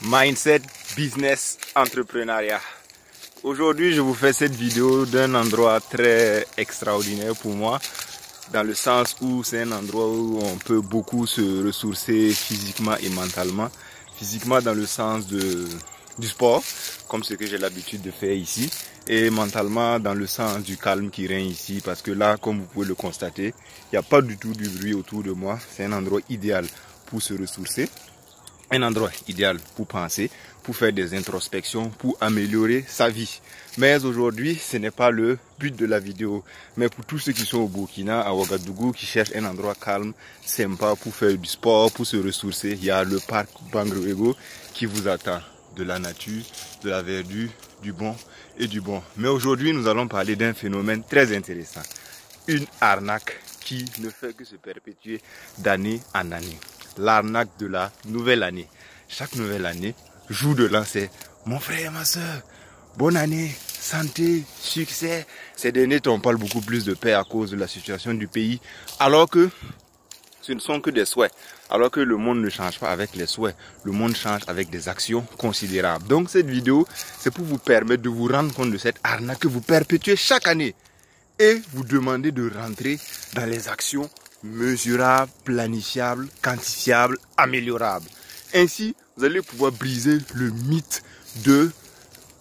Mindset, business, entrepreneuriat. Aujourd'hui, je vous fais cette vidéo d'un endroit très extraordinaire pour moi, dans le sens où c'est un endroit où on peut beaucoup se ressourcer physiquement et mentalement. Physiquement dans le sens du sport, comme ce que j'ai l'habitude de faire ici, et mentalement dans le sens du calme qui règne ici, parce que là, comme vous pouvez le constater, il n'y a pas du tout du bruit autour de moi. C'est un endroit idéal pour se ressourcer. Un endroit idéal pour penser, pour faire des introspections, pour améliorer sa vie. Mais aujourd'hui, ce n'est pas le but de la vidéo. Mais pour tous ceux qui sont au Burkina, à Ouagadougou, qui cherchent un endroit calme, sympa pour faire du sport, pour se ressourcer, il y a le parc Bangroego qui vous attend. De la nature, de la verdure, du bon et du bon. Mais aujourd'hui, nous allons parler d'un phénomène très intéressant. Une arnaque qui ne fait que se perpétuer d'année en année. L'arnaque de la nouvelle année. Chaque nouvelle année, jour de l'an, c'est mon frère, ma soeur, bonne année, santé, succès. Ces derniers temps, on parle beaucoup plus de paix à cause de la situation du pays, alors que ce ne sont que des souhaits. Alors que le monde ne change pas avec les souhaits, le monde change avec des actions considérables. Donc cette vidéo, c'est pour vous permettre de vous rendre compte de cette arnaque que vous perpétuez chaque année et vous demander de rentrer dans les actions mesurables, planifiables, quantifiables, améliorables. Ainsi, vous allez pouvoir briser le mythe de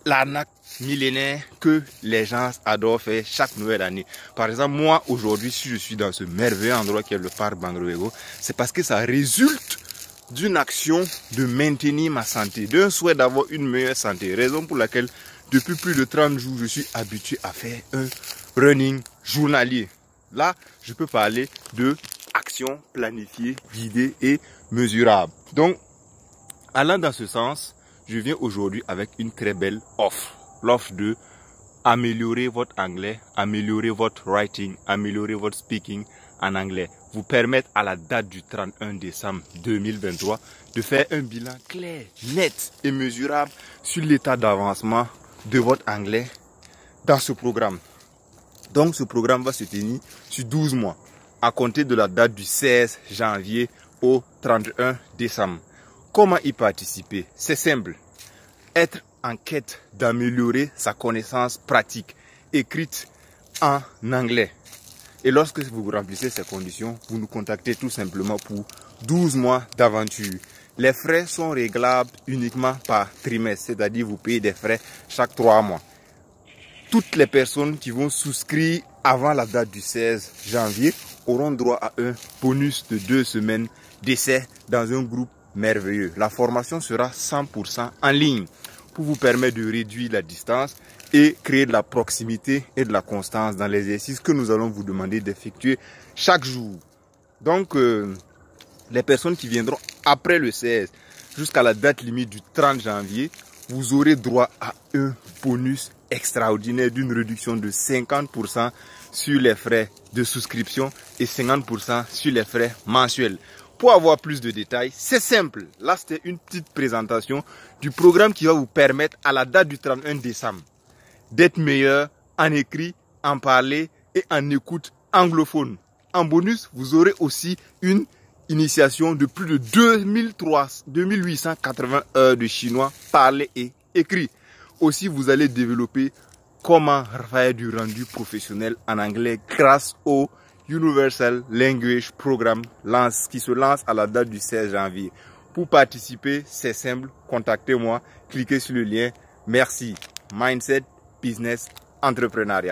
l'arnaque millénaire que les gens adorent faire chaque nouvelle année. Par exemple, moi, aujourd'hui, si je suis dans ce merveilleux endroit qui est le parc Bangroego, c'est parce que ça résulte d'une action de maintenir ma santé, d'un souhait d'avoir une meilleure santé. Raison pour laquelle, depuis plus de 30 jours, je suis habitué à faire un running journalier. Là, je peux parler de actions planifiées, guidées et mesurables. Donc, allant dans ce sens, je viens aujourd'hui avec une très belle offre. L'offre de améliorer votre anglais, améliorer votre writing, améliorer votre speaking en anglais. Vous permettre à la date du 31 décembre 2023 de faire un bilan clair, net et mesurable sur l'état d'avancement de votre anglais dans ce programme. Donc ce programme va se tenir sur 12 mois, à compter de la date du 16 janvier au 31 décembre. Comment y participer? C'est simple. Être en quête d'améliorer sa connaissance pratique, écrite en anglais. Et lorsque vous remplissez ces conditions, vous nous contactez tout simplement pour 12 mois d'aventure. Les frais sont réglables uniquement par trimestre, c'est-à-dire vous payez des frais chaque 3 mois. Toutes les personnes qui vont souscrire avant la date du 16 janvier auront droit à un bonus de 2 semaines d'essai dans un groupe merveilleux. La formation sera 100% en ligne pour vous permettre de réduire la distance et créer de la proximité et de la constance dans l'exercice que nous allons vous demander d'effectuer chaque jour. Donc, les personnes qui viendront après le 16 jusqu'à la date limite du 30 janvier, vous aurez droit à un bonus extraordinaire d'une réduction de 50% sur les frais de souscription et 50% sur les frais mensuels. Pour avoir plus de détails, c'est simple. Là, c'était une petite présentation du programme qui va vous permettre à la date du 31 décembre d'être meilleur en écrit, en parler et en écoute anglophone. En bonus, vous aurez aussi une initiation de plus de 2880 heures de chinois parlé et écrit. Aussi, vous allez développer comment faire du rendu professionnel en anglais grâce au Universal Language Programme qui se lance à la date du 16 janvier. Pour participer, c'est simple, contactez-moi, cliquez sur le lien. Merci. Mindset, business, entrepreneuriat.